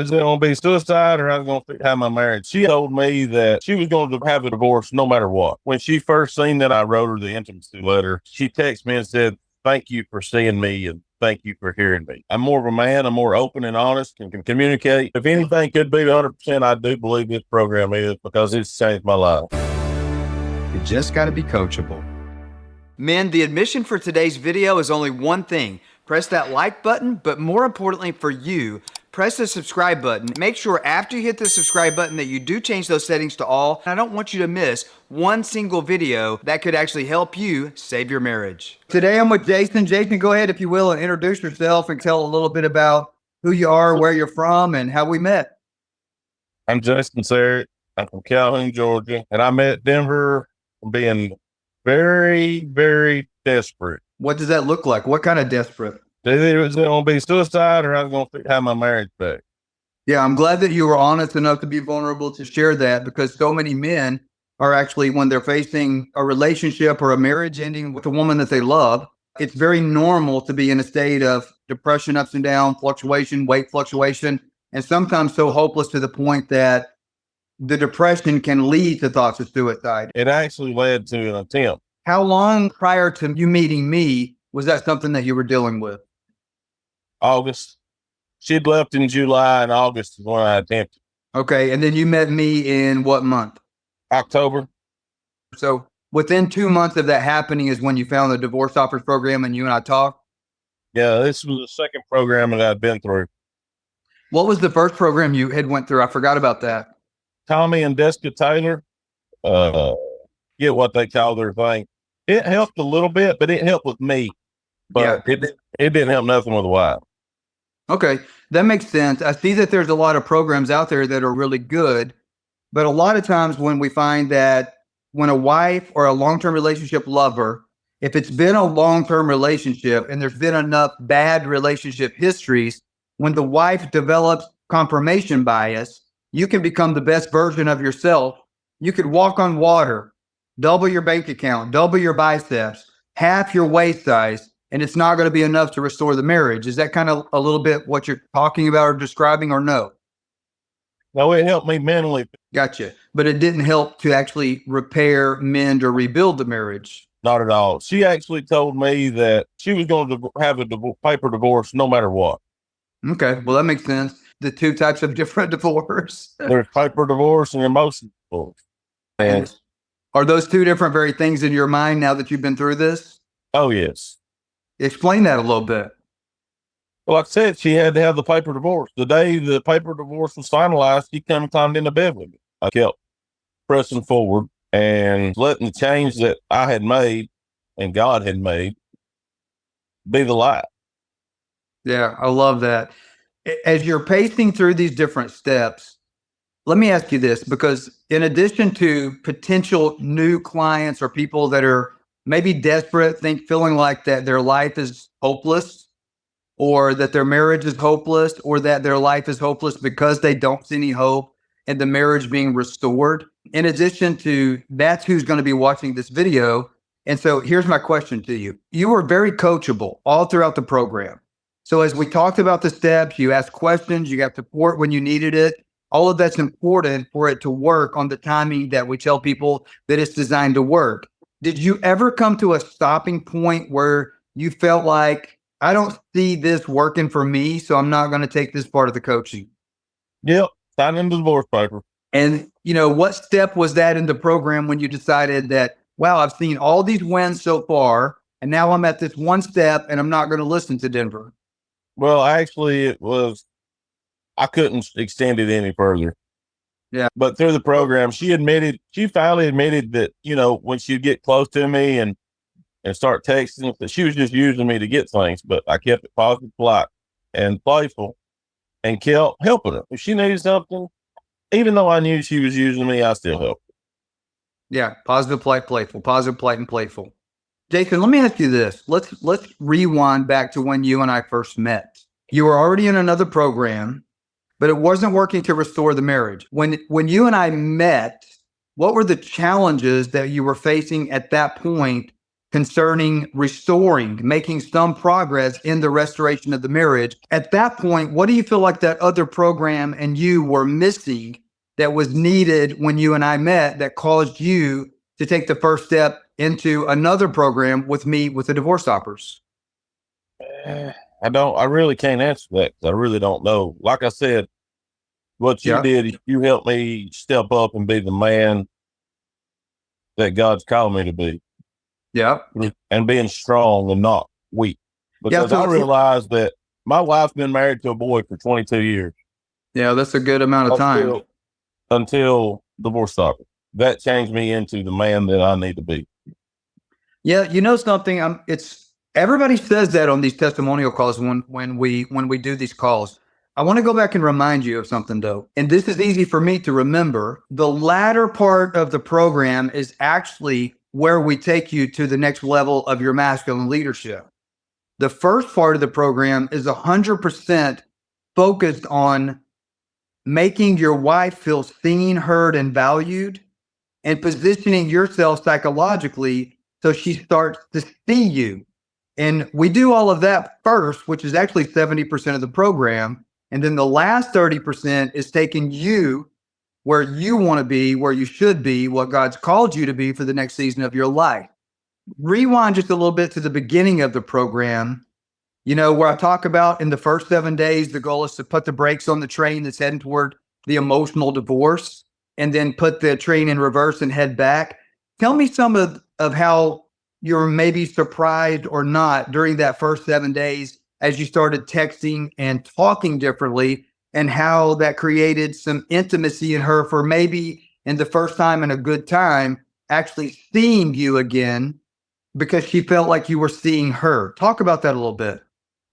Is it going to be suicide or I was going to have my marriage? She told me that she was going to have a divorce no matter what. When she first seen that I wrote her the intimacy letter, she texted me and said, "Thank you for seeing me and thank you for hearing me. I'm more of a man. I'm more open and honest and can communicate. If anything could be 100%, I do believe this program is because it's changed my life." You just got to be coachable. Men, the admission for today's video is only one thing. Press that like button, but more importantly for you, press the subscribe button. Make sure after you hit the subscribe button that you do change those settings to all. I don't want you to miss one single video that could actually help you save your marriage. Today I'm with Jason. Jason, go ahead if you will and introduce yourself and tell a little bit about who you are, where you're from, and how we met. I'm Jason Sarrett. I'm from Calhoun, Georgia, and I met Denver being very, very desperate. What does that look like? What kind of desperate? Either it was going to be suicide or I was going to have my marriage back. Yeah, I'm glad that you were honest enough to be vulnerable to share that, because so many men are actually, when they're facing a relationship or a marriage ending with a woman that they love, it's very normal to be in a state of depression, ups and down, fluctuation, weight fluctuation, and sometimes so hopeless to the point that the depression can lead to thoughts of suicide. It actually led to an attempt. How long prior to you meeting me was that something that you were dealing with? August. She'd left in July, and August is when I attempted. Okay, and then you met me in what month? October. So within 2 months of that happening is when you found the divorce offers program and you and I talked? Yeah, this was the second program that I'd been through. What was the first program you had went through? I forgot about that. Tommy and Deska Taylor, get what they call their thing. It helped a little bit, but it helped with me. But yeah, it didn't help nothing with the wife. Okay, that makes sense. I see that there's a lot of programs out there that are really good, but a lot of times when we find that when a wife or a long-term relationship lover, if it's been a long-term relationship and there's been enough bad relationship histories, when the wife develops confirmation bias, you can become the best version of yourself. You could walk on water, double your bank account, double your biceps, half your waist size, and it's not going to be enough to restore the marriage. Is that kind of a little bit what you're talking about or describing, or no? No, it helped me mentally. Gotcha. But it didn't help to actually repair, mend, or rebuild the marriage. Not at all. She actually told me that she was going to have a paper divorce no matter what. Okay, well, that makes sense. The two types of different divorce. There's paper divorce and emotional divorce. And are those two different very things in your mind now that you've been through this? Oh, yes. Explain that a little bit. Well, like I said, she had to have the paper divorce. The day the paper divorce was finalized, she came and climbed into bed with me. I kept pressing forward and letting the change that I had made and God had made be the light. Yeah, I love that. As you're pacing through these different steps, let me ask you this, because in addition to potential new clients or people that are maybe desperate, feeling like that their life is hopeless, or that their marriage is hopeless, or that their life is hopeless because they don't see any hope in the marriage being restored. In addition to that's who's going to be watching this video. And so here's my question to you. You were very coachable all throughout the program. So as we talked about the steps, you asked questions, you got support when you needed it. All of that's important for it to work on the timing that we tell people that it's designed to work. Did you ever come to a stopping point where you felt like, I don't see this working for me, so I'm not going to take this part of the coaching? Yep, signing the divorce paper. And, what step was that in the program when you decided that, wow, I've seen all these wins so far, and now I'm at this one step and I'm not going to listen to Denver? Well, actually, I couldn't extend it any further. Yeah. But through the program, she finally admitted that, when she'd get close to me and start texting, that she was just using me to get things. But I kept it positive, polite, and playful, and kept helping her. If she needed something, even though I knew she was using me, I still helped her. Yeah, positive, polite, playful, positive, polite, and playful. Jason, let me ask you this. Let's rewind back to when you and I first met. You were already in another program, but it wasn't working to restore the marriage. When you and I met, what were the challenges that you were facing at that point concerning restoring, making some progress in the restoration of the marriage. At that point, what do you feel like that other program and you were missing that was needed when you and I met that caused you to take the first step into another program with me with the Divorce Stoppers? I really can't answer that 'cause I really don't know. Like I said, what you Yeah. did, you helped me step up and be the man that God's called me to be, Yeah. and being strong and not weak. Yeah. Because I realized that my wife's been married to a boy for 22 years Yeah, that's a good amount of time. until Divorce Stopper. That changed me into the man that I need to be. Yeah, you know something? It's everybody says that on these testimonial calls when we do these calls. I want to go back and remind you of something though, and this is easy for me to remember. The latter part of the program is actually where we take you to the next level of your masculine leadership. The first part of the program is 100% focused on making your wife feel seen, heard, and valued, and positioning yourself psychologically so she starts to see you. And we do all of that first, which is actually 70% of the program. And then the last 30% is taking you where you want to be, where you should be, what God's called you to be for the next season of your life. Rewind just a little bit to the beginning of the program, where I talk about in the first 7 days, the goal is to put the brakes on the train that's heading toward the emotional divorce and then put the train in reverse and head back. Tell me some of how you're maybe surprised or not during that first 7 days as you started texting and talking differently, and how that created some intimacy in her for maybe in the first time in a good time, actually seeing you again because she felt like you were seeing her. Talk about that a little bit.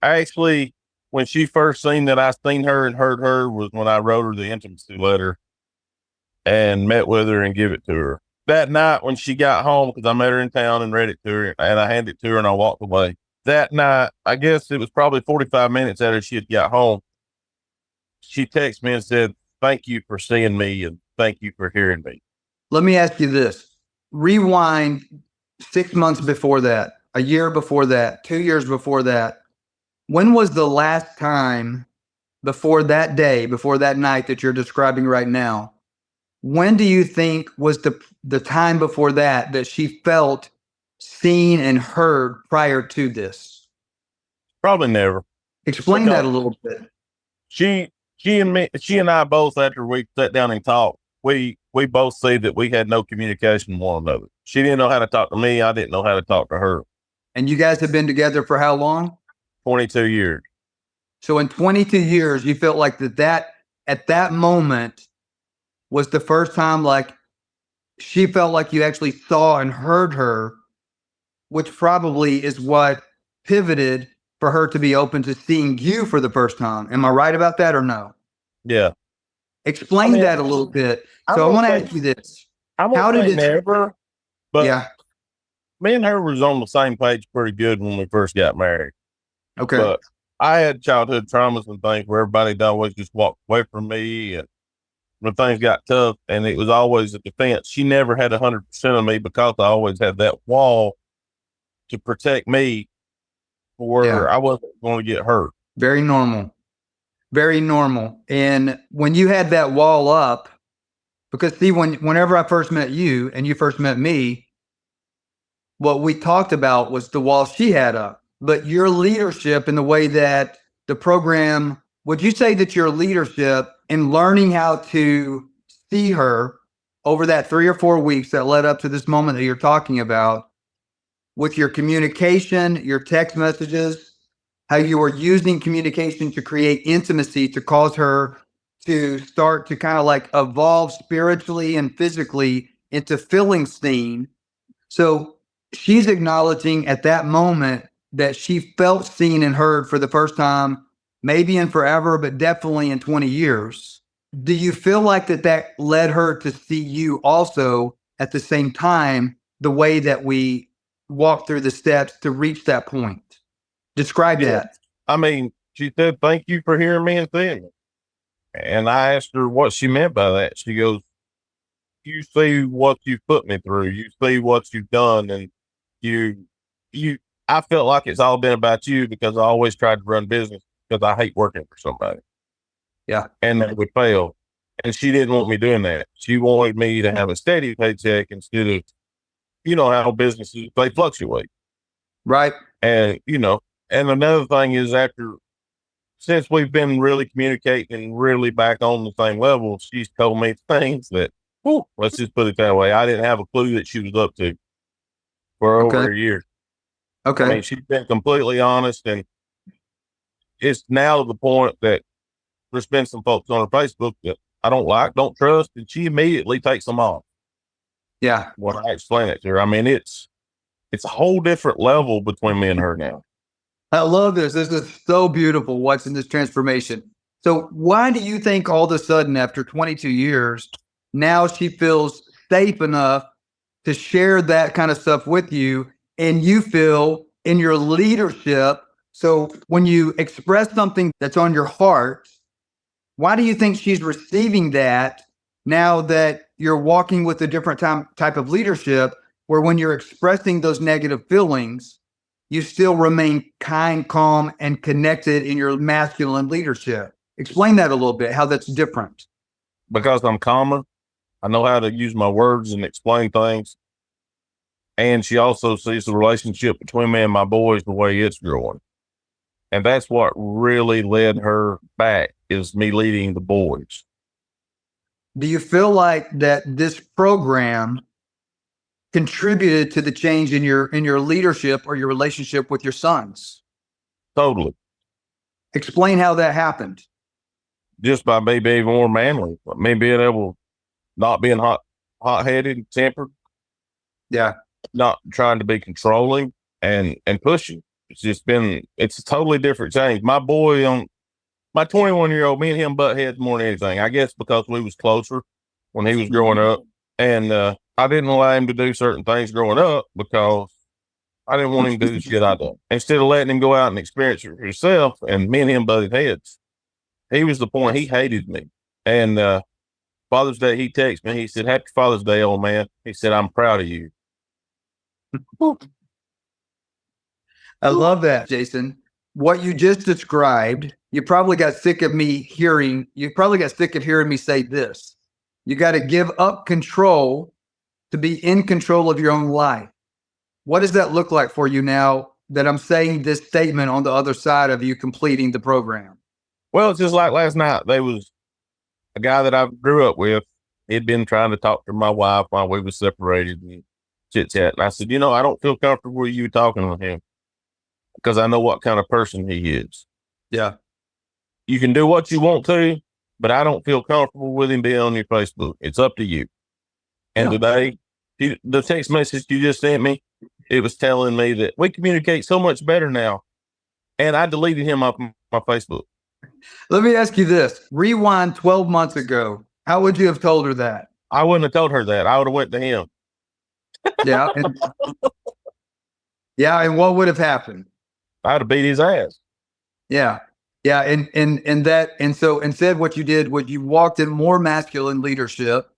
Actually, when she first seen that I seen her and heard her was when I wrote her the intimacy letter and met with her and give it to her. That night when she got home, because I met her in town and read it to her, and I handed it to her and I walked away. That night, I guess it was probably 45 minutes after she had got home, she texted me and said, "Thank you for seeing me and thank you for hearing me." Let me ask you this. Rewind 6 months before that, a year before that, 2 years before that. When was the last time before that day, before that night that you're describing right now? When do you think was the time before that that she felt seen and heard prior to this? Probably never. Explain that a little bit. She she and I both, after we sat down and talked, we both see that we had no communication with one another. She didn't know how to talk to me. I didn't know how to talk to her. And you guys have been together for how long? 22 years. So in 22 years, you felt like that at that moment was the first time like she felt like you actually saw and heard her, which probably is what pivoted for her to be open to seeing you for the first time. Am I right about that or no? Yeah. Explain that a little bit. So I want to ask you this. I'm How gonna did say it? never, but Yeah. me and her was on the same page pretty good when we first got married. Okay. But I had childhood traumas and things where everybody'd always just walk away from me, and when things got tough, and it was always a defense. She never had 100% of me because I always had that wall to protect me for Yeah. where I wasn't going to get hurt. Very normal. Very normal. And when you had that wall up, because see, whenever I first met you and you first met me, what we talked about was the wall she had up. But your leadership in the way that the program, would you say that your leadership in learning how to see her over that 3 or 4 weeks that led up to this moment that you're talking about, with your communication, your text messages, how you were using communication to create intimacy to cause her to start to kind of like evolve spiritually and physically into feeling seen. So she's acknowledging at that moment that she felt seen and heard for the first time, maybe in forever, but definitely in 20 years. Do you feel like that led her to see you also at the same time, the way that we walked through the steps to reach that point? Describe that. I mean, she said, "Thank you for hearing me and seeing me." And I asked her what she meant by that. She goes, "You see what you put me through. You see what you've done, and you I felt like it's all been about you because I always tried to run business because I hate working for somebody. Yeah. And that would fail. And she didn't want me doing that. She wanted me to have a steady paycheck instead of, how businesses, they fluctuate. Right. And, and another thing is since we've been really communicating and really back on the same level, she's told me things that, let's just put it that way. I didn't have a clue that she was up to for over a year. Okay. I mean, she's been completely honest, and it's now to the point that there's been some folks on her Facebook that I don't trust, and she immediately takes them off. Yeah. When I explain it to her, I mean, it's a whole different level between me and her now. I love this. This is so beautiful watching this transformation. So why do you think all of a sudden after 22 years, now she feels safe enough to share that kind of stuff with you, and you feel in your leadership? So when you express something that's on your heart, why do you think she's receiving that now that you're walking with a different type of leadership, where when you're expressing those negative feelings, you still remain kind, calm, and connected in your masculine leadership? Explain that a little bit, how that's different. Because I'm calmer. I know how to use my words and explain things. And she also sees the relationship between me and my boys the way it's growing. And that's what really led her back, is me leading the boys. Do you feel like that this program contributed to the change in your leadership or your relationship with your sons? Totally. Explain how that happened. Just by me being more manly, me being able, not being hot-headed, tempered. Yeah. Not trying to be controlling and pushing. It's a totally different change. My boy, my 21-year-old, me and him butt heads more than anything. I guess because we was closer when he was growing up. And I didn't allow him to do certain things growing up because I didn't want him to do the shit I done. Instead of letting him go out and experience it for himself, and me and him butted heads, he was the point. He hated me. And Father's Day, he texted me. He said, "Happy Father's Day, old man." He said, "I'm proud of you." I love that, Jason. What you just described, you probably got sick of hearing me say this. You got to give up control to be in control of your own life. What does that look like for you now that I'm saying this statement on the other side of you completing the program? Well, it's just like last night. There was a guy that I grew up with. He'd been trying to talk to my wife while we were separated and chit chat. And I said, I don't feel comfortable with you talking with him because I know what kind of person he is. Yeah. You can do what you want to, but I don't feel comfortable with him being on your Facebook. It's up to you. And today, the text message you just sent me, it was telling me that we communicate so much better now. And I deleted him off my Facebook. Let me ask you this. Rewind 12 months ago. How would you have told her that? I wouldn't have told her that. I would have went to him. Yeah. And what would have happened? I'd have beat his ass. Yeah. Yeah. And so instead what you did was you walked in more masculine leadership.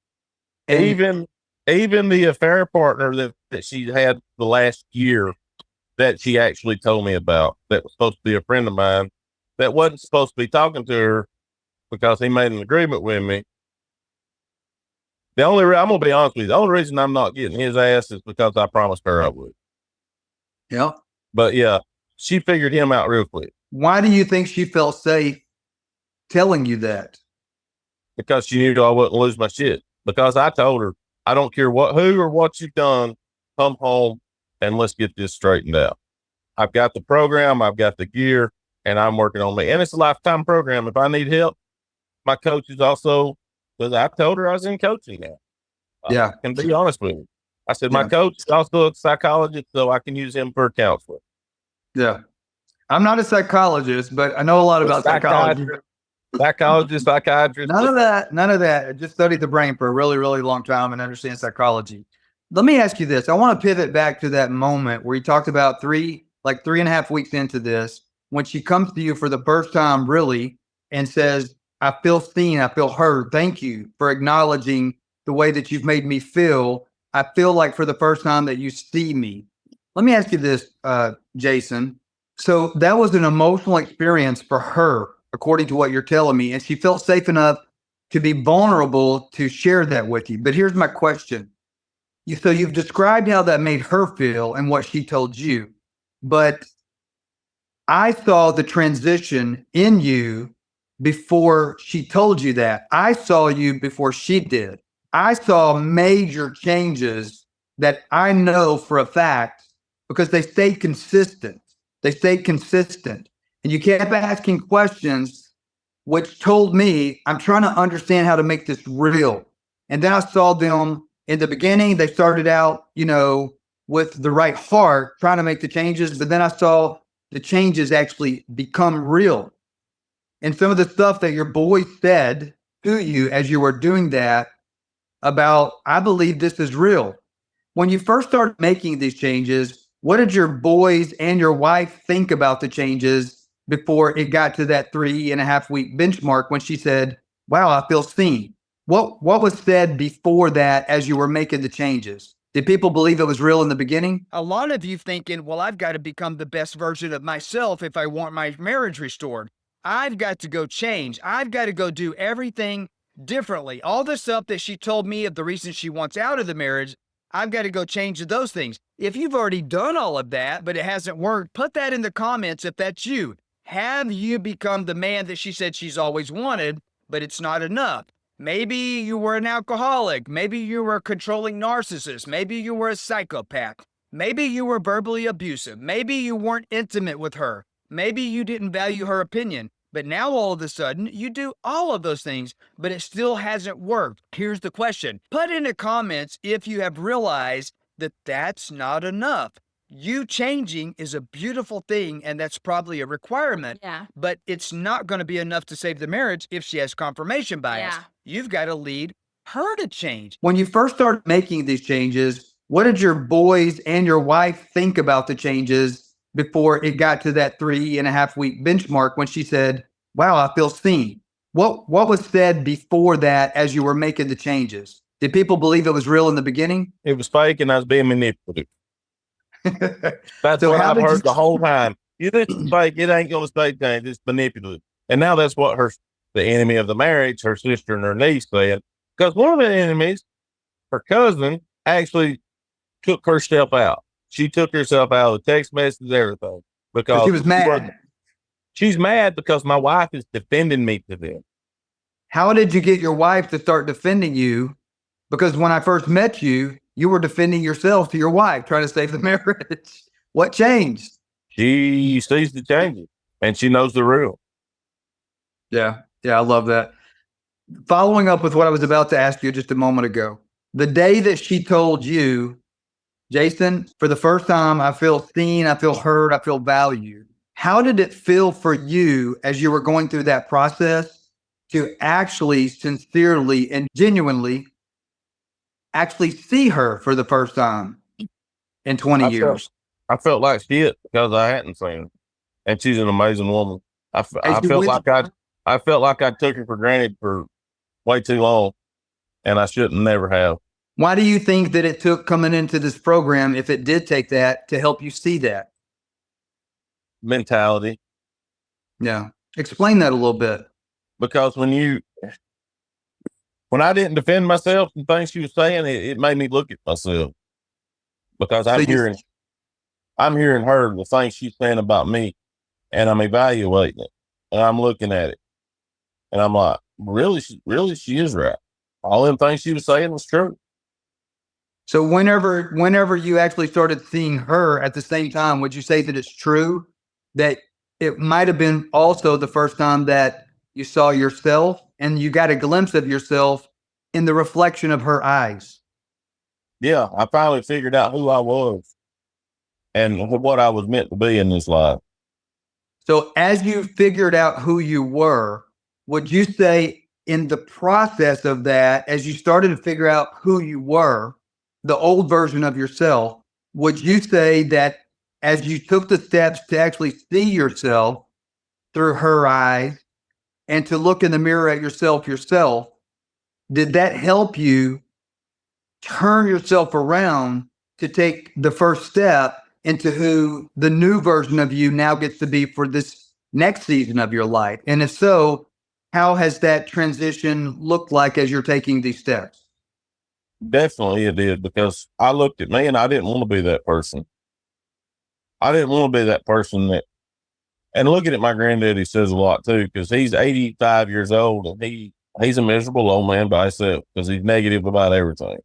And even the affair partner that she had the last year that she actually told me about, that was supposed to be a friend of mine, that wasn't supposed to be talking to her because he made an agreement with me. I'm going to be honest with you, the only reason I'm not getting his ass is because I promised her I would. Yeah. But yeah, she figured him out real quick. Why do you think she felt safe telling you that? Because she knew I wouldn't lose my shit. Because I told her, I don't care who or what you've done, come home and let's get this straightened out. I've got the program, I've got the gear, and I'm working on me. And it's a lifetime program. If I need help, my coach is also, because I told her I was in coaching now. Yeah. I can be honest with you. I said, my coach is also a psychologist, so I can use him for counseling. Yeah. I'm not a psychologist, but I know a lot about psychology. Psychologist, psychiatrist. None of that. I just studied the brain for a really, really long time and understand psychology. Let me ask you this. I want to pivot back to that moment where you talked about 3.5 weeks into this, when she comes to you for the first time, really, and says, I feel seen, I feel heard. Thank you for acknowledging the way that you've made me feel. I feel like for the first time that you see me. Let me ask you this, Jason. So that was an emotional experience for her, according to what you're telling me, and she felt safe enough to be vulnerable to share that with you. But here's my question. So you've described how that made her feel and what she told you, but I saw the transition in you before she told you that. I saw you before she did. I saw major changes that I know for a fact because they stayed consistent. They stayed consistent. And you kept asking questions, which told me I'm trying to understand how to make this real. And then I saw them in the beginning, they started out, with the right heart, trying to make the changes. But then I saw the changes actually become real. And some of the stuff that your boy said to you as you were doing that about, I believe this is real. When you first started making these changes, what did your boys and your wife think about the changes before it got to that 3.5 week benchmark when she said, wow, I feel seen? What was said before that as you were making the changes? Did people believe it was real in the beginning? A lot of you thinking, well, I've got to become the best version of myself if I want my marriage restored. I've got to go change. I've got to go do everything differently. All the stuff that she told me of the reasons she wants out of the marriage, I've got to go change those things. If you've already done all of that, but it hasn't worked, put that in the comments if that's you. Have you become the man that she said she's always wanted, but it's not enough? Maybe you were an alcoholic. Maybe you were a controlling narcissist. Maybe you were a psychopath. Maybe you were verbally abusive. Maybe you weren't intimate with her. Maybe you didn't value her opinion. But now all of a sudden, you do all of those things, but it still hasn't worked. Here's the question. Put in the comments if you have realized that that's not enough. You changing is a beautiful thing, and that's probably a requirement. Yeah. But it's not going to be enough to save the marriage if she has confirmation bias. Yeah. You've got to lead her to change. When you first started making these changes, what did your boys and your wife think about the changes before it got to that 3.5 week benchmark when she said, wow, I feel seen? What was said before that as you were making the changes? Did people believe it was real in the beginning? It was fake and I was being manipulative. That's So what how I've did heard you- the whole time. You this is fake, it ain't gonna stay changed, it's manipulative. And now that's what the enemy of the marriage, her sister and her niece said. Because one of the enemies, her cousin, actually took herself out. She took herself out of the text messages, everything. Because She was mad. She's mad because my wife is defending me to them. How did you get your wife to start defending you? Because when I first met you, you were defending yourself to your wife, trying to save the marriage. What changed? She sees the changes and she knows the real. Yeah, I love that. Following up with what I was about to ask you just a moment ago, the day that she told you, Jason, for the first time, I feel seen, I feel heard, I feel valued. How did it feel for you as you were going through that process to actually sincerely and genuinely actually see her for the first time in 20 years? I felt like shit because I hadn't seen her, and she's an amazing woman. I felt like I took her for granted for way too long, and I shouldn't never have. Why do you think that it took coming into this program, if it did take that, to help you see that? Mentality. Yeah. Explain that a little bit. Because when I didn't defend myself and things she was saying, it made me look at myself. Because I'm hearing her, the things she's saying about me, and I'm evaluating it, and I'm looking at it, and I'm like, really, she is right. All them things she was saying was true. So whenever you actually started seeing her at the same time, would you say that it's true that it might have been also the first time that you saw yourself and you got a glimpse of yourself in the reflection of her eyes? Yeah, I finally figured out who I was and what I was meant to be in this life. So as you figured out who you were, would you say in the process of that, as you started to figure out who you were, the old version of yourself, would you say that as you took the steps to actually see yourself through her eyes and to look in the mirror at yourself, did that help you turn yourself around to take the first step into who the new version of you now gets to be for this next season of your life? And if so, how has that transition looked like as you're taking these steps? Definitely it did, because I looked at me and I didn't want to be that person. I didn't want to be that person that, and looking at my granddaddy says a lot too, because he's 85 years old and he's a miserable old man by himself because he's negative about everything.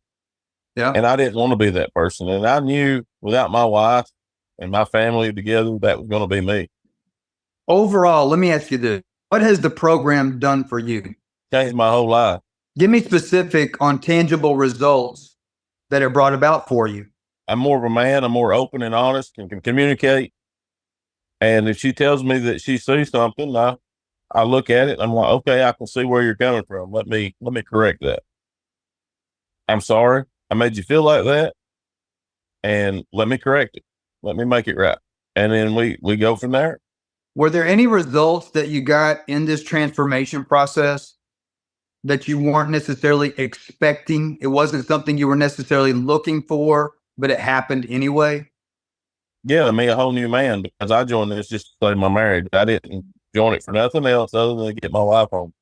Yeah. And I didn't want to be that person. And I knew without my wife and my family together, that was going to be me. Overall, let me ask you this. What has the program done for you? Changed my whole life. Give me specific on tangible results that it brought about for you. I'm more of a man. I'm more open and honest and can communicate. And if she tells me that she sees something, I look at it. I'm like, okay, I can see where you're coming from. Let me correct that. I'm sorry I made you feel like that, and let me correct it. Let me make it right. And then we go from there. Were there any results that you got in this transformation process that you weren't necessarily expecting? It wasn't something you were necessarily looking for, but it happened anyway? Yeah, me a whole new man, because I joined this just to save my marriage. I didn't join it for nothing else other than to get my wife home.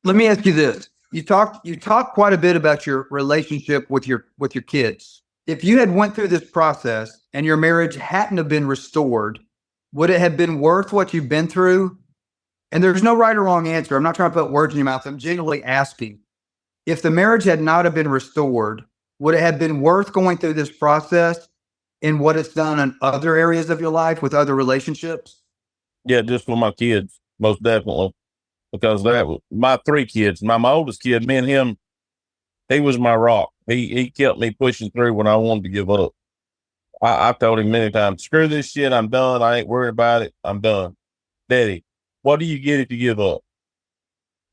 Let me ask you this. You talked quite a bit about your relationship with your kids. If you had went through this process and your marriage hadn't have been restored, would it have been worth what you've been through? And there's no right or wrong answer. I'm not trying to put words in your mouth. I'm genuinely asking. If the marriage had not have been restored, would it have been worth going through this process in what it's done in other areas of your life with other relationships? Yeah, just for my kids, most definitely. Because my 3 kids, my oldest kid, me and him, he was my rock. He kept me pushing through when I wanted to give up. I told him many times, screw this shit, I'm done. I ain't worried about it. I'm done. Daddy, what do you get if you give up?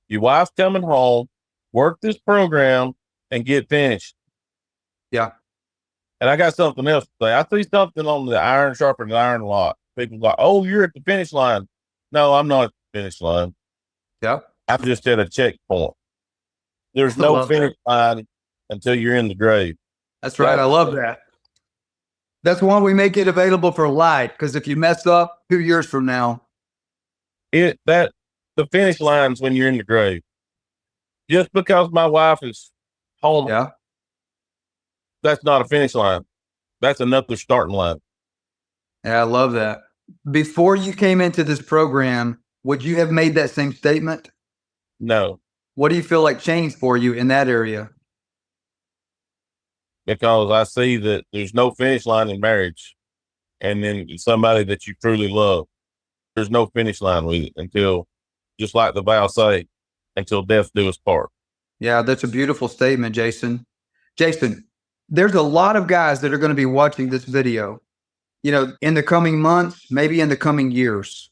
Your wife's coming home, work this program, and get finished. Yeah. And I got something else to say. I see something on the iron sharpened iron lot. People like, oh, you're at the finish line. No, I'm not at the finish line. Yeah. I'm just at a checkpoint. There's no finish line until you're in the grave. That's right. I love that. That's why we make it available for light, because if you mess up 2 years from now, the finish line's when you're in the grave. Just because my wife is home, yeah, that's not a finish line. That's another starting line. Yeah, I love that. Before you came into this program, would you have made that same statement? No, What do you feel like changed for you in that area? because I see that there's no finish line in marriage. And then somebody that you truly love, there's no finish line with it until, just like the vow say, until death do us part. Yeah, that's a beautiful statement, Jason. Jason, there's a lot of guys that are going to be watching this video, in the coming months, maybe in the coming years,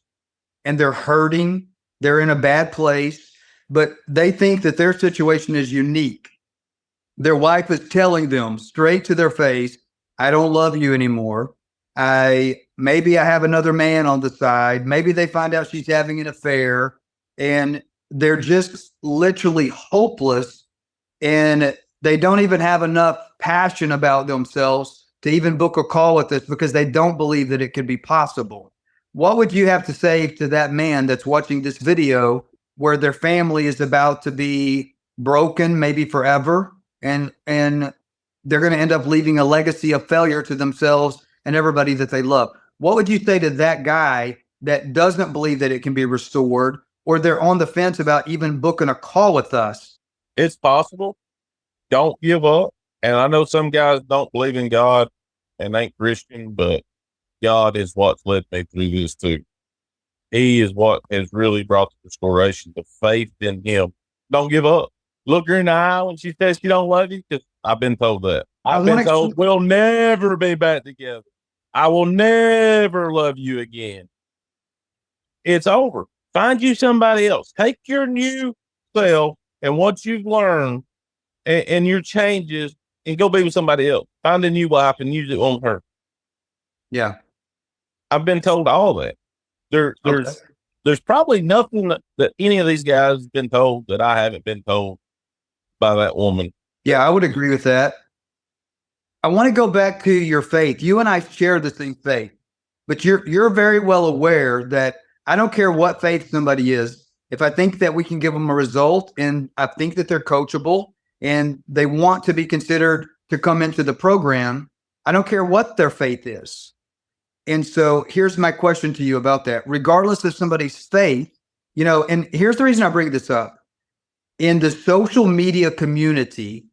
and they're hurting. They're in a bad place, but they think that their situation is unique. Their wife is telling them straight to their face, I don't love you anymore. Maybe I have another man on the side. Maybe they find out she's having an affair, and they're just literally hopeless, and they don't even have enough passion about themselves to even book a call with us because they don't believe that it could be possible. What would you have to say to that man that's watching this video where their family is about to be broken, maybe forever, and they're going to end up leaving a legacy of failure to themselves and everybody that they love? What would you say to that guy that doesn't believe that it can be restored, or they're on the fence about even booking a call with us? It's possible. Don't give up. And I know some guys don't believe in God and ain't Christian, but God is what's led me through this too. He is what has really brought the restoration, the faith in him. Don't give up. Look her in the eye when she says she don't love you, because I've been told that. I've been told we'll never be back together. I will never love you again. It's over. Find you somebody else. Take your new self and what you've learned and your changes and go be with somebody else. Find a new wife and use it on her. Yeah. I've been told all that. There's probably nothing that any of these guys have been told that I haven't been told by that woman. Yeah, I would agree with that. I want to go back to your faith. You and I share the same faith, but you're very well aware that I don't care what faith somebody is. If I think that we can give them a result and I think that they're coachable and they want to be considered to come into the program, I don't care what their faith is. And so here's my question to you about that. Regardless of somebody's faith, and here's the reason I bring this up. In the social media community,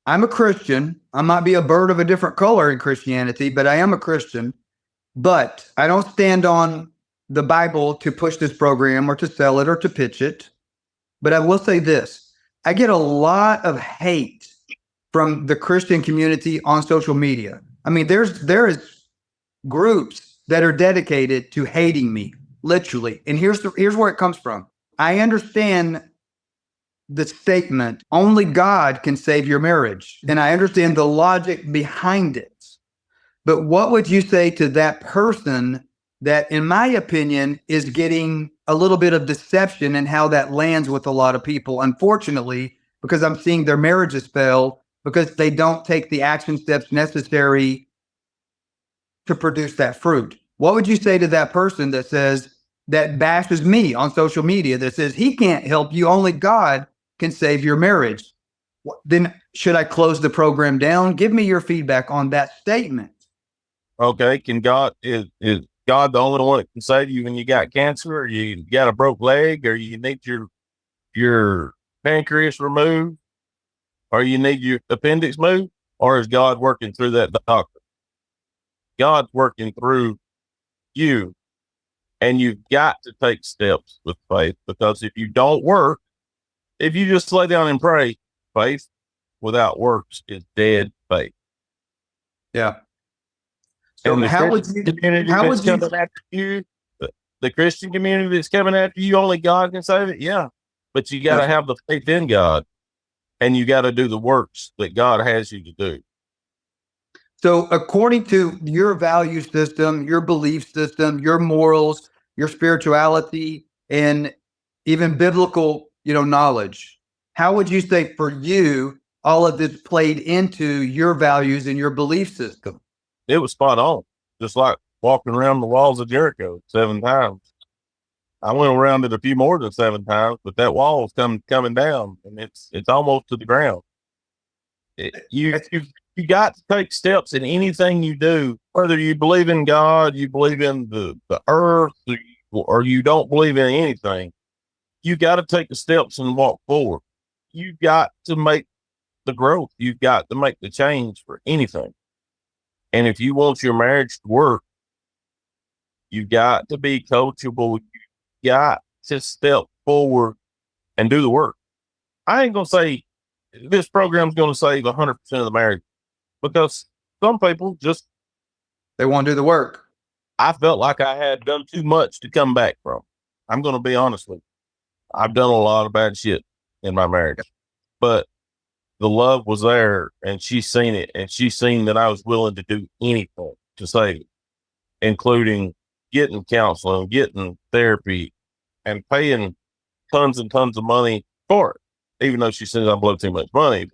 I'm a Christian. I might be a bird of a different color in Christianity, but I am a Christian. But I don't stand on the Bible to push this program or to sell it or to pitch it. But I will say this. I get a lot of hate from the Christian community on social media. I mean, there is groups that are dedicated to hating me, literally. And here's where it comes from. I understand the statement, only God can save your marriage. And I understand the logic behind it. But what would you say to that person that, in my opinion, is getting a little bit of deception in how that lands with a lot of people, unfortunately, because I'm seeing their marriages fail because they don't take the action steps necessary to produce that fruit? What would you say to that person that bashes me on social media, that says he can't help you, only God can save your marriage? Then should I close the program down? Give me your feedback on that statement. Okay. Is God the only one that can save you when you got cancer, or you got a broke leg, or you need your pancreas removed, or you need your appendix moved? Or is God working through that doctor? God's working through you, and you've got to take steps with faith, because if you don't work, if you just lay down and pray, faith without works is dead faith. Yeah. So and the how would Christian you, community how that's would you, coming after you, the Christian community that's coming after you, only God can save it. Yeah. But you got to have the faith in God, and you got to do the works that God has you to do. so according to your value system, your belief system, your morals, your spirituality, and even biblical, knowledge, how would you say for you, all of this played into your values and your belief system? It was spot on. Just like walking around the walls of Jericho 7 times. I went around it a few more than 7 times, but that wall is coming down, and it's almost to the ground. You got to take steps in anything you do, whether you believe in God, you believe in the earth, or you don't believe in anything. You got to take the steps and walk forward. You got to make the growth. You've got to make the change for anything. And if you want your marriage to work, you got to be coachable. You got to step forward and do the work. I ain't going to say this program's going to save 100% of the marriage, because some people They want to do the work. I felt like I had done too much to come back from. I'm going to be honest with you. I've done a lot of bad shit in my marriage, but the love was there, and she's seen it, and she's seen that I was willing to do anything to save it, including getting counseling, getting therapy, and paying tons and tons of money for it, even though she says I blow too much money.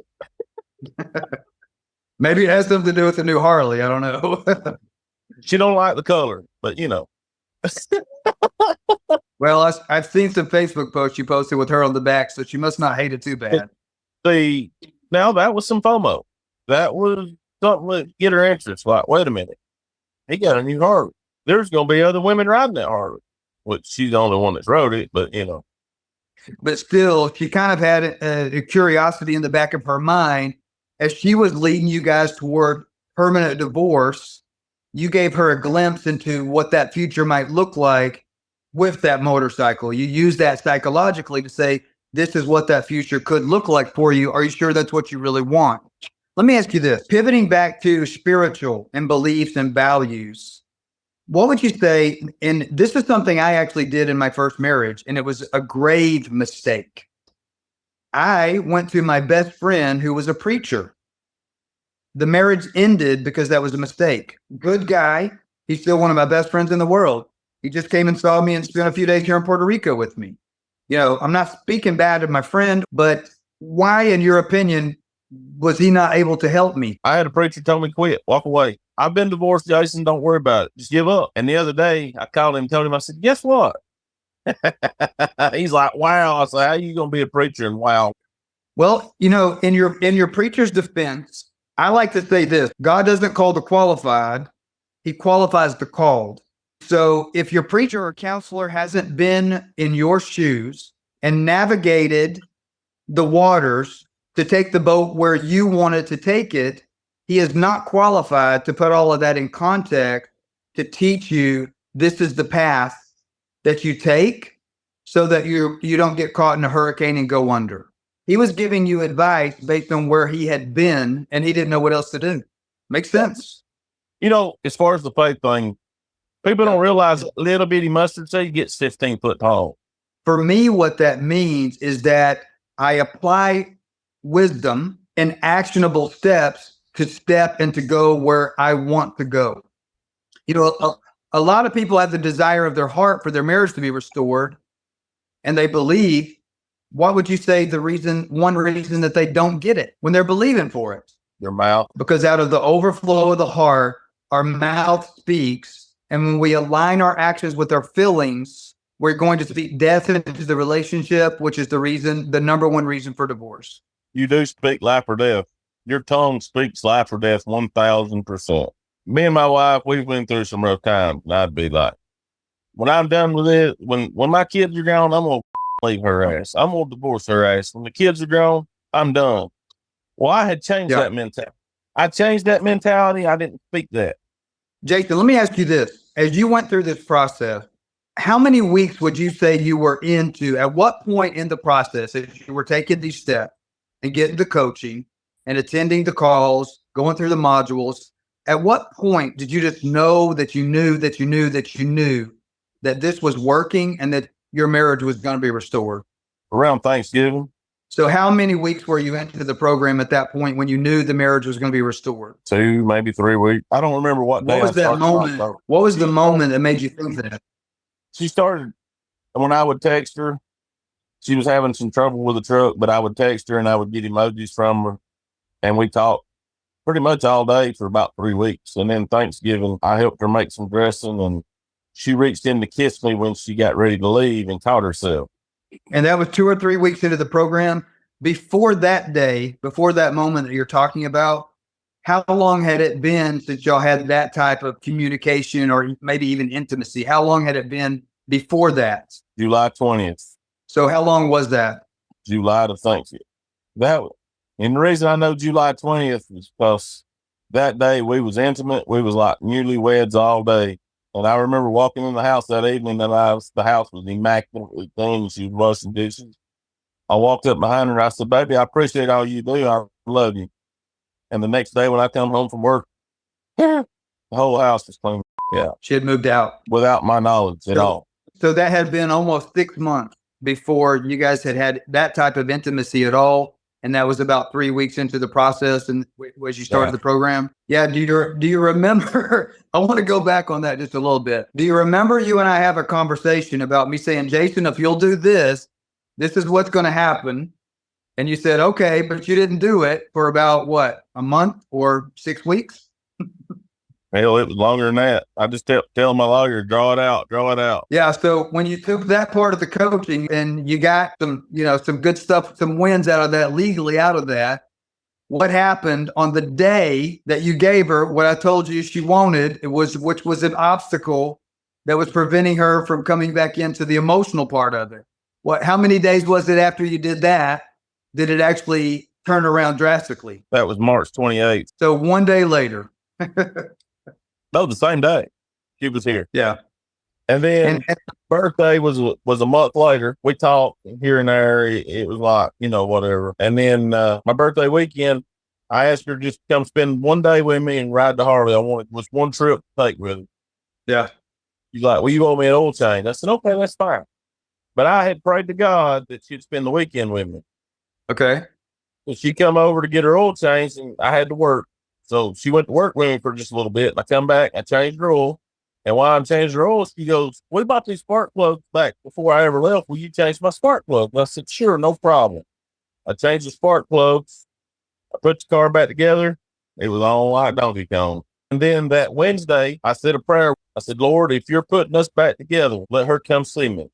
Maybe it has something to do with the new Harley. I don't know. She don't like the color, but Well, I've seen some Facebook posts you posted with her on the back, so she must not hate it too bad. Now that was some FOMO. That was something to get her interest. Like, wait a minute, he got a new Harley. There's going to be other women riding that Harley, which she's the only one that's rode it, but But still, she kind of had a curiosity in the back of her mind as she was leading you guys toward permanent divorce. You gave her a glimpse into what that future might look like with that motorcycle. You used that psychologically to say, this is what that future could look like for you. Are you sure that's what you really want? Let me ask you this, pivoting back to spiritual and beliefs and values, what would you say? And this is something I actually did in my first marriage, and it was a grave mistake. I went to my best friend who was a preacher. The marriage ended because that was a mistake. Good guy. He's still one of my best friends in the world. He just came and saw me and spent a few days here in Puerto Rico with me. I'm not speaking bad of my friend, but why, in your opinion, was he not able to help me? I had a preacher tell me, quit, walk away. I've been divorced, Jason. Don't worry about it. Just give up. And the other day I called him, told him, I said, guess what? He's like, wow. I said, how you going to be a preacher? And wow. Well, in your preacher's defense, I like to say this: God doesn't call the qualified, he qualifies the called. So if your preacher or counselor hasn't been in your shoes and navigated the waters to take the boat where you wanted to take it, he is not qualified to put all of that in context to teach you this is the path that you take so that you don't get caught in a hurricane and go under. He was giving you advice based on where he had been, and he didn't know what else to do. Makes sense. As far as the faith thing, people don't realize a little bitty mustard seed gets 15 foot tall. For me, what that means is that I apply wisdom and actionable steps to step and to go where I want to go. A lot of people have the desire of their heart for their marriage to be restored, and they believe. What would you say one reason that they don't get it when they're believing for it? Their mouth. Because out of the overflow of the heart, our mouth speaks. And when we align our actions with our feelings, we're going to speak death into the relationship, which is the number one reason for divorce. You do speak life or death. Your tongue speaks life or death 1,000%. Me and my wife, we've been through some rough times. And I'd be like, when I'm done with it, when my kids are gone, I'm going to leave her ass. I'm going to divorce her ass. When the kids are grown, I'm done. Well, I had changed that mentality. I changed that mentality. I didn't speak that. Jason, let me ask you this. As you went through this process, how many weeks would you say you were into? At what point in the process, as you were taking these steps and getting the coaching and attending the calls, going through the modules, at what point did you just know that you knew that you knew that you knew that this was working and that your marriage was going to be restored? Around Thanksgiving. So how many weeks were you into the program at that point when you knew the marriage was going to be restored? 2, maybe 3 weeks. I don't remember what day. What was that moment? What was the moment that made you think that? She started, when I would text her, she was having some trouble with the truck, but I would text her and I would get emojis from her. And we talked pretty much all day for about 3 weeks. And then Thanksgiving, I helped her make some dressing, and she reached in to kiss me when she got ready to leave and caught herself. And that was 2 or 3 weeks into the program. Before that day, before that moment that you're talking about, how long had it been since y'all had that type of communication or maybe even intimacy? How long had it been before that? July 20th. So how long was that? July to Thanksgiving. And the reason I know July 20th is because that day we was intimate. We was like newlyweds all day. And I remember walking in the house that evening, and the house was immaculately clean. She was washing dishes. I walked up behind her. I said, baby, I appreciate all you do. I love you. And the next day when I come home from work, the whole house was clean. Yeah. She had moved out. Without my knowledge at all. So that had been almost 6 months before you guys had that type of intimacy at all. And that was about 3 weeks into the process and as you started the program. Yeah. Do you remember? I want to go back on that just a little bit. Do you remember you and I have a conversation about me saying, Jason, if you'll do this, this is what's going to happen. And you said, okay, but you didn't do it for about what, a month or 6 weeks? Hell, it was longer than that. I just tell my lawyer, draw it out. Yeah. So when you took that part of the coaching and you got some good stuff, some wins out of that, legally out of that, what happened on the day that you gave her what I told you she wanted, which was an obstacle that was preventing her from coming back into the emotional part of it? How many days was it after you did that? Did it actually turn around drastically? That was March 28th. So 1 day later. No, the same day. She was here. Yeah. And then birthday was a month later. We talked here and there. It was like, whatever. And then my birthday weekend, I asked her just to come spend 1 day with me and ride to Harley. I wanted was one trip to take with her. Yeah. She's like, well, you owe me an oil change. I said, okay, that's fine. But I had prayed to God that she'd spend the weekend with me. Okay. So she come over to get her oil changed, and I had to work. So she went to work with me for just a little bit. And I come back, I changed her oil. And while I'm changing her oil, she goes, we bought these spark plugs back before I ever left. Will you change my spark plug? And I said, sure, no problem. I changed the spark plugs. I put the car back together. It was on like Donkey Kong. And then that Wednesday, I said a prayer. I said, Lord, if you're putting us back together, let her come see me.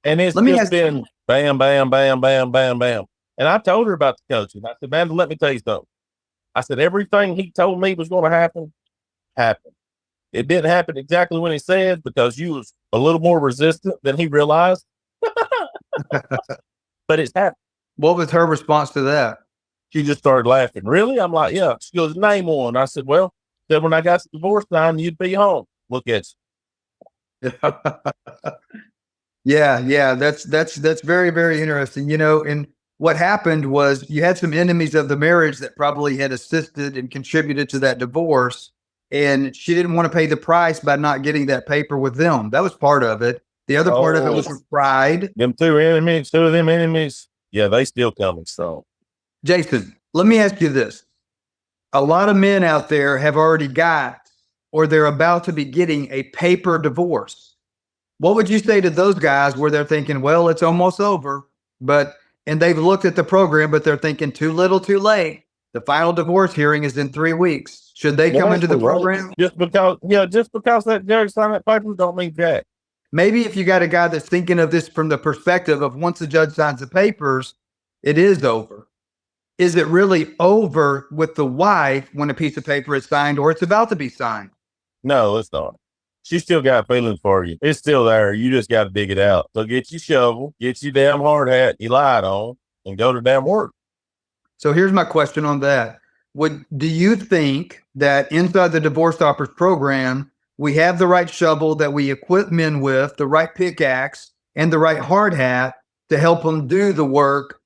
And it's Let me just ask- been bam, bam, bam, bam, bam, bam. And I told her about the coaching. I said, man, let me tell you something. I said, everything he told me was going to happen, happened. It didn't happen exactly when he said because you was a little more resistant than he realized. But it's happened. What was her response to that? She just started laughing. Really? I'm like, yeah. She goes, name one. I said, well, said when I got the divorce signed, you'd be home. Look at you. Yeah. That's very, very interesting. And what happened was you had some enemies of the marriage that probably had assisted and contributed to that divorce. And she didn't want to pay the price by not getting that paper with them. That was part of it. The other part of it was her pride. Them two of them enemies, yeah, they still coming strong. Jason, let me ask you this. A lot of men out there have already got, or they're about to be getting a paper divorce. What would you say to those guys where they're thinking, well, it's almost over, and they've looked at the program, but they're thinking too little, too late. The final divorce hearing is in 3 weeks. Should they come into the program? Just because that judge signed that paper don't mean jack. Maybe if you got a guy that's thinking of this from the perspective of once the judge signs the papers, it is over. Is it really over with the wife when a piece of paper is signed or it's about to be signed? No, it's not. She still got feelings for you. It's still there. You just got to dig it out. So get your shovel, get your damn hard hat you lied on, and go to damn work. So here's my question on that. Do you think that inside the Divorce Stoppers program, we have the right shovel that we equip men with, the right pickaxe, and the right hard hat to help them do the work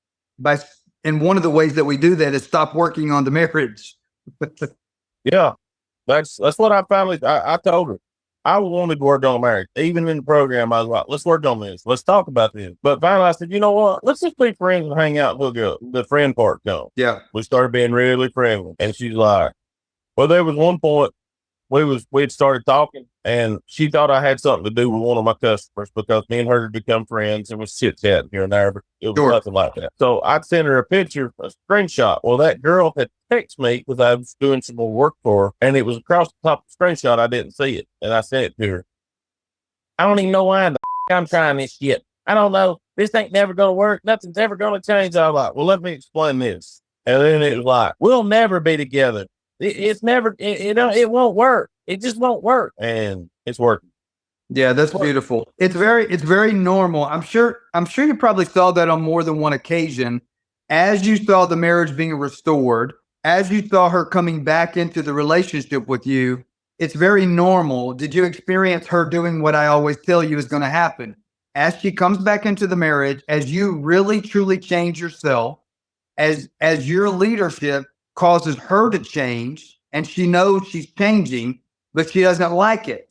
and one of the ways that we do that is stop working on the marriage. Yeah, that's what I told her. I wanted to work on marriage. Even in the program, I was like, let's work on this. Let's talk about this. But finally, I said, you know what? Let's just be friends and hang out and hook up. The friend part come. Yeah. We started being really friendly. And she's like, well, there was one point we'd started talking and she thought I had something to do with one of my customers because me and her had become friends and was chit chatting here and there, but it was nothing like that. So I'd send her a picture, a screenshot. Well, that girl had texted me because I was doing some more work for her and it was across the top of the screenshot. I didn't see it and I sent it to her. I don't even know why in the I'm trying this shit. I don't know. This ain't never going to work. Nothing's ever going to change. I was like, well, let me explain this. And then it was like, we'll never be together. It's never, it won't work. It just won't work. And it's working. Yeah, that's beautiful. It's very normal. I'm sure you probably saw that on more than one occasion. As you saw the marriage being restored, as you saw her coming back into the relationship with you, it's very normal. Did you experience her doing what I always tell you is going to happen? As she comes back into the marriage, as you really truly change yourself, as your leadership causes her to change and she knows she's changing, but she doesn't like it.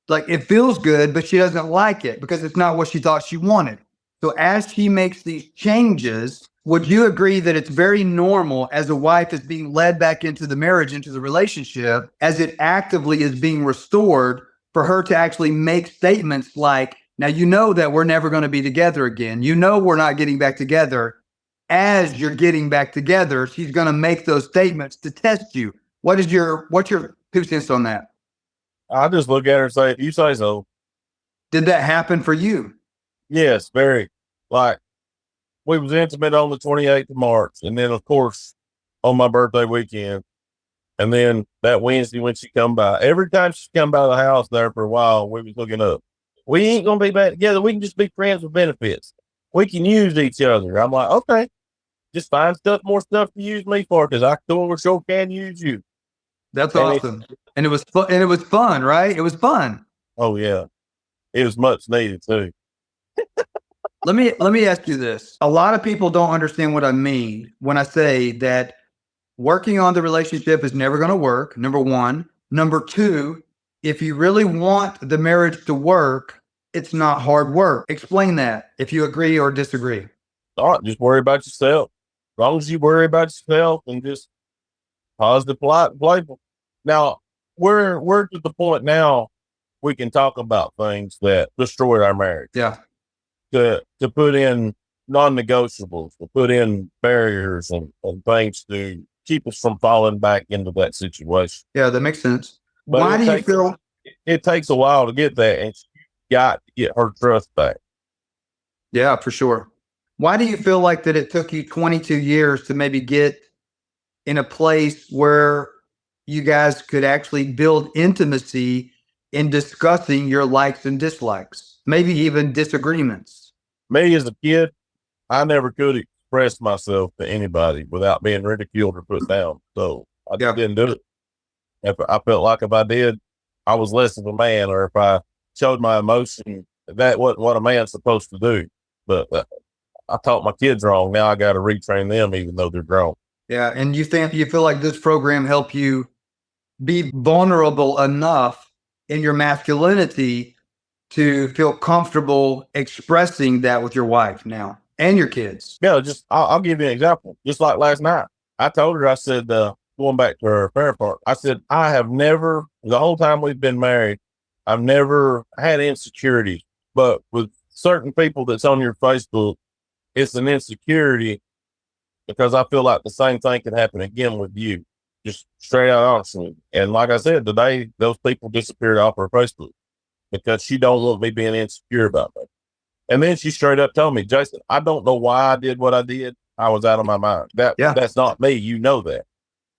Like it feels good, but she doesn't like it because it's not what she thought she wanted. So as she makes these changes, would you agree that it's very normal as a wife is being led back into the marriage, into the relationship, as it actively is being restored for her to actually make statements like, now you know that we're never going to be together again. You know we're not getting back together. As you're getting back together, she's going to make those statements to test you. What's your 2 cents on that? I just look at her and say, you say so. Did that happen for you? Yes, very. Like, we was intimate on the 28th of March. And then, of course, on my birthday weekend. And then that Wednesday when she come by. Every time she come by the house there for a while, we was looking up. We ain't going to be back together. We can just be friends with benefits. We can use each other. I'm like, okay. Just find more stuff to use me for because I sure can use you. That's awesome. And it was fun. And it was fun, right? It was fun. Oh yeah, it was much needed too. Let me ask you this. A lot of people don't understand what I mean when I say that working on the relationship is never going to work. Number one. Number two, if you really want the marriage to work, it's not hard work. Explain that if you agree or disagree. All right, just worry about yourself. As long as you worry about yourself and just positive, polite, and playful. Now, we're to the point now we can talk about things that destroyed our marriage. Yeah. To put in non-negotiables, to put in barriers and things to keep us from falling back into that situation. Yeah, that makes sense. But Why do you feel? it takes a while to get that, and you got to get her trust back. Yeah, for sure. Why do you feel like that it took you 22 years to maybe get in a place where you guys could actually build intimacy in discussing your likes and dislikes, maybe even disagreements? Me as a kid, I never could express myself to anybody without being ridiculed or put down. So I Yeah. didn't do it. I felt like if I did, I was less of a man, or if I showed my emotion, that wasn't what a man's supposed to do. But I taught my kids wrong. Now I got to retrain them, even though they're grown. Yeah. And you feel like this program helped you be vulnerable enough in your masculinity to feel comfortable expressing that with your wife now and your kids? Yeah, I'll give you an example. Just like last night, I told her, I said, going back to her affair part, I said, I have never, the whole time we've been married, I've never had insecurity. But with certain people that's on your Facebook, it's an insecurity because I feel like the same thing could happen again with you. Just straight out honestly. And like I said, today, those people disappeared off her Facebook because she don't want me being insecure about that. And then she straight up told me, Jason, I don't know why I did what I did. I was out of my mind. That's not me. You know that.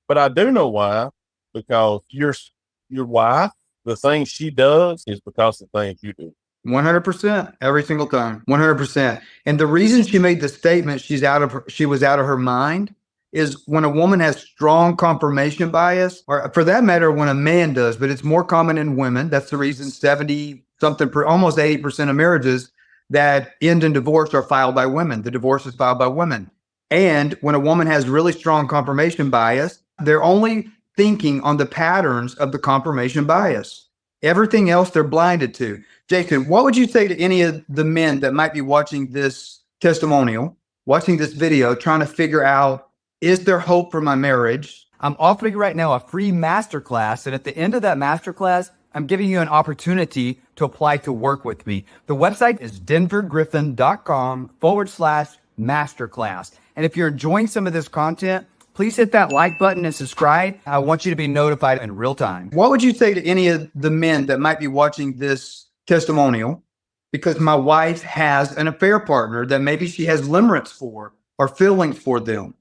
But I do know why, because your wife, the things she does is because of the things you do. 100%, every single time, 100%. And the reason she made the statement she was out of her mind is when a woman has strong confirmation bias, or for that matter, when a man does, but it's more common in women. That's the reason 70 something, almost 80% of marriages that end in divorce are filed by women. The divorce is filed by women. And when a woman has really strong confirmation bias, they're only thinking on the patterns of the confirmation bias. Everything else they're blinded to. Jason, what would you say to any of the men that might be watching this testimonial, watching this video, trying to figure out, is there hope for my marriage? I'm offering right now a free masterclass. And at the end of that masterclass, I'm giving you an opportunity to apply to work with me. The website is denvergriffin.com/masterclass. And if you're enjoying some of this content, please hit that like button and subscribe. I want you to be notified in real time. What would you say to any of the men that might be watching this testimonial? Because my wife has an affair partner that maybe she has limerence for or feelings for them.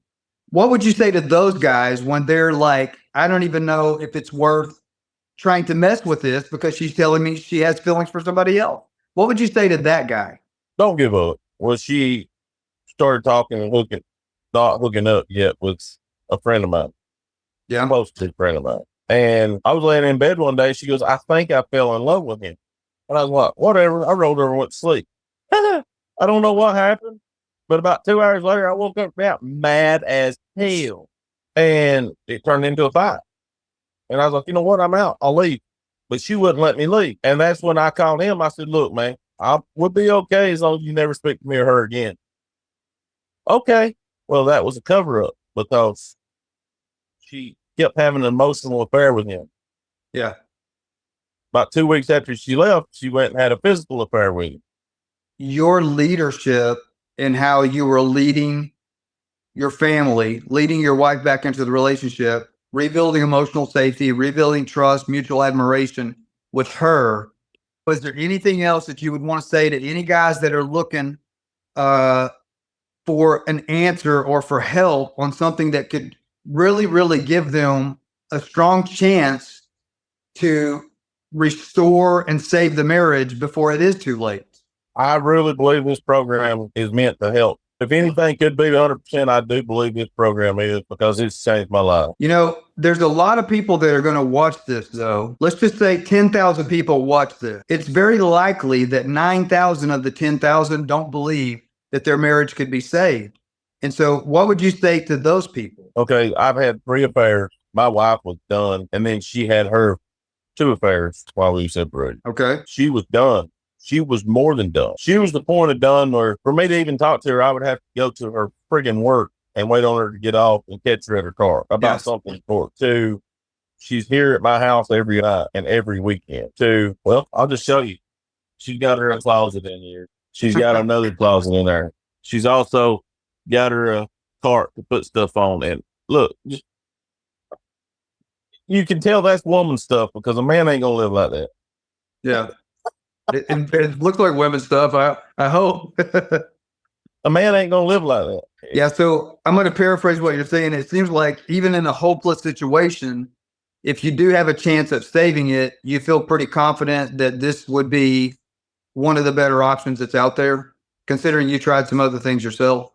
What would you say to those guys when they're like, I don't even know if it's worth trying to mess with this because she's telling me she has feelings for somebody else? What would you say to that guy? Don't give up. Well, she started talking and not hooking up yet with a friend of mine. Yeah. Close to a friend of mine. And I was laying in bed one day. She goes, I think I fell in love with him. And I was like, whatever. I rolled over and went to sleep. I don't know what happened, but about 2 hours later, I woke up out mad as hell. And it turned into a fight. And I was like, you know what? I'm out. I'll leave. But she wouldn't let me leave. And that's when I called him. I said, look, man, I would be okay as long as you never speak to me or her again. Okay. Well, that was a cover up because she kept having an emotional affair with him. Yeah. About 2 weeks after she left, she went and had a physical affair with him. Your leadership and how you were leading your family, leading your wife back into the relationship, rebuilding emotional safety, rebuilding trust, mutual admiration with her. Was there anything else that you would want to say to any guys that are looking for an answer or for help on something that could really, really give them a strong chance to restore and save the marriage before it is too late? I really believe this program is meant to help. If anything could be 100%, I do believe this program is, because it's changed my life. You know, there's a lot of people that are going to watch this, though. Let's just say 10,000 people watch this. It's very likely that 9,000 of the 10,000 don't believe that their marriage could be saved. And so what would you say to those people? Okay, I've had 3 affairs. My wife was done, and then she had her 2 affairs while we were separated. Okay. She was done. She was more than done. She was the point of done where for me to even talk to her, I would have to go to her friggin' work and wait on her to get off and catch her at her car about something important. 2, she's here at my house every night and every weekend. 2, well, I'll just show you. She's got her a closet in here. She's got another closet in there. She's also got her a cart to put stuff on. And look, you can tell that's woman stuff because a man ain't gonna live like that. Yeah. It looked like women stuff. I hope. A man ain't gonna live like that. Yeah. So I'm going to paraphrase what you're saying. It seems like even in a hopeless situation, if you do have a chance of saving it, you feel pretty confident that this would be one of the better options that's out there, considering you tried some other things yourself.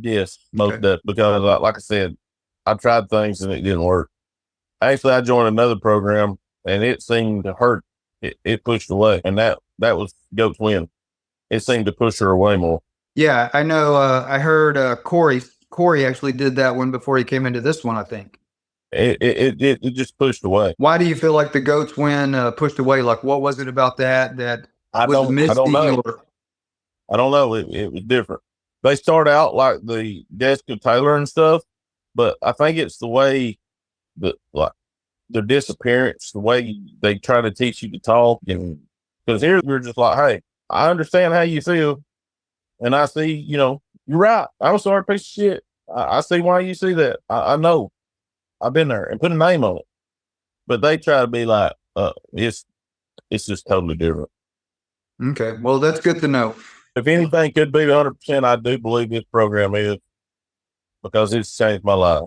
Yes, most Okay. definitely. Because like I said, I tried things and it didn't work. Actually, I joined another program and it seemed to hurt. It pushed away, and that was Goat's win. It seemed to push her away more. Yeah, I know. I heard Corey actually did that one before he came into this one, I think. It just pushed away. Why do you feel like the Goats win pushed away? Like, what was it about that I was don't know. or I don't know. It was different. They start out like the Jessica Taylor and stuff, but I think it's the way like their disappearance, the way they try to teach you to talk, and because here we're just like, hey, I understand how you feel, and I see, you're right. I'm a sorry piece of shit. I see why you see that. I know. I've been there and put a name on it, but they try to be like, it's just totally different. Okay, well, that's good to know. If anything could be 100%, I do believe this program is, because it's changed my life.